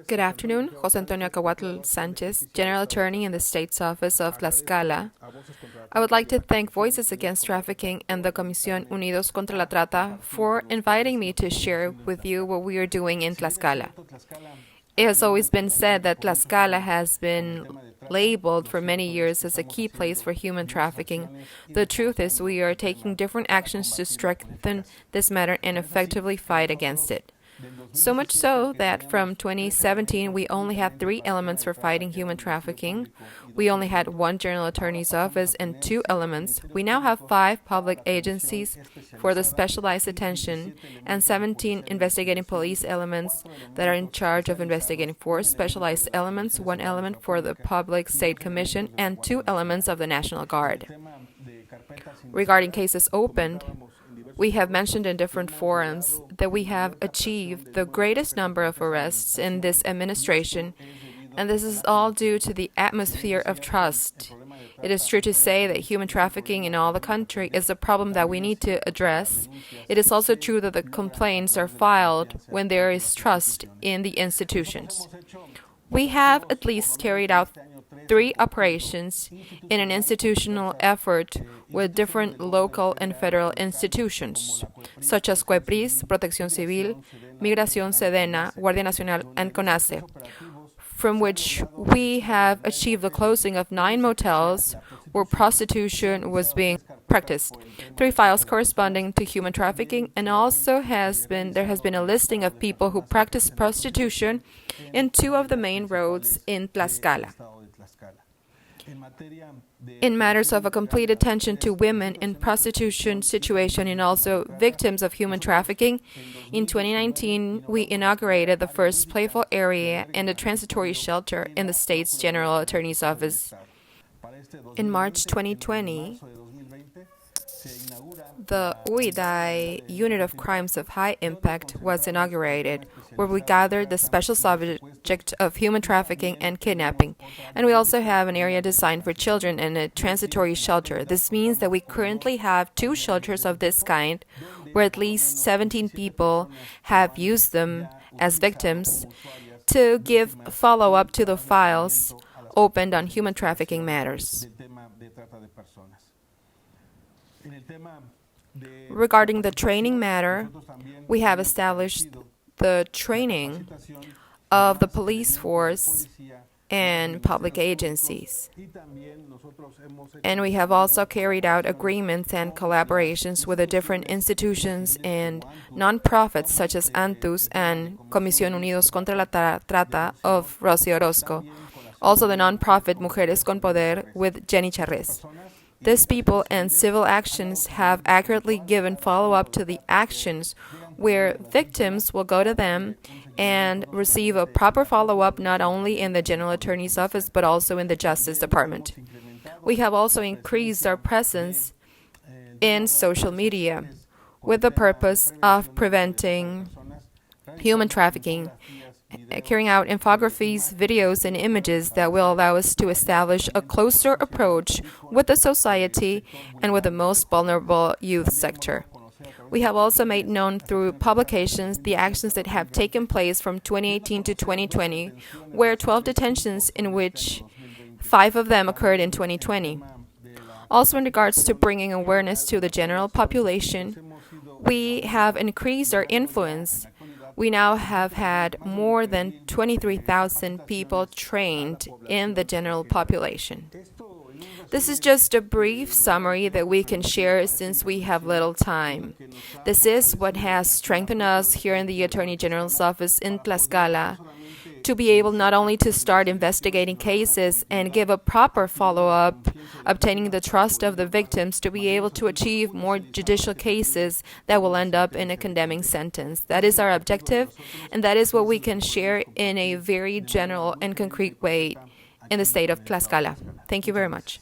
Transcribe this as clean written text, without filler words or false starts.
Good afternoon, José Antonio Aquiahuatl Sánchez, General Attorney in the State's Office of Tlaxcala. I would like to thank Voices Against Trafficking and the Comisión Unidos contra la Trata for inviting me to share with you what we are doing in Tlaxcala. It has always been said that Tlaxcala has been labeled for many years as a key place for human trafficking. The truth is we are taking different actions to strengthen this matter and effectively fight against it. So much so that from 2017 we only had 3 elements for fighting human trafficking. We only had 1 General Attorney's Office and 2 elements. We now have 5 public agencies for the specialized attention and 17 investigating police elements that are in charge of investigating 4 specialized elements, 1 element for the Public State Commission, and 2 elements of the National Guard. Regarding cases opened, we have mentioned in different forums that we have achieved the greatest number of arrests in this administration, and this is all due to the atmosphere of trust. It is true to say that human trafficking in all the country is a problem that we need to address. It is also true that the complaints are filed when there is trust in the institutions. We have at least carried out 3 operations in an institutional effort with different local and federal institutions, such as COEPRIS, Protección Civil, Migración, Sedena, Guardia Nacional, and CONACE, from which we have achieved the closing of 9 motels where prostitution was being practiced, 3 files corresponding to human trafficking, and also there has been a listing of people who practice prostitution in 2 of the main roads in Tlaxcala. In matters of a complete attention to women in prostitution situation and also victims of human trafficking, in 2019 we inaugurated the first playful area and a transitory shelter in the state's General Attorney's Office. In March 2020, the UIDAI Unit of Crimes of High Impact was inaugurated, where we gathered the special subject of human trafficking and kidnapping. And we also have an area designed for children and a transitory shelter. This means that we currently have 2 shelters of this kind, where at least 17 people have used them as victims to give follow-up to the files opened on human trafficking matters. Regarding the training matter, we have established the training of the police force and public agencies. And we have also carried out agreements and collaborations with the different institutions and non-profits such as ANTUS and Comisión Unidos contra la Trata of Rosy Orozco. Also the non-profit Mujeres con Poder with Jenny Charres. These people and civil actions have accurately given follow-up to the actions where victims will go to them and receive a proper follow-up not only in the General Attorney's Office but also in the Justice Department. We have also increased our presence in social media with the purpose of preventing human trafficking, carrying out infographies, videos, and images that will allow us to establish a closer approach with the society and with the most vulnerable youth sector. We have also made known through publications the actions that have taken place from 2018 to 2020, where 12 detentions in which 5 of them occurred in 2020. Also in regards to bringing awareness to the general population, we have increased our influence. We now have had more than 23,000 people trained in the general population. This is just a brief summary that we can share since we have little time. This is what has strengthened us here in the Attorney General's office in Tlaxcala to be able not only to start investigating cases and give a proper follow-up, obtaining the trust of the victims, to be able to achieve more judicial cases that will end up in a condemning sentence. That is our objective, and that is what we can share in a very general and concrete way in the state of Tlaxcala. Thank you very much.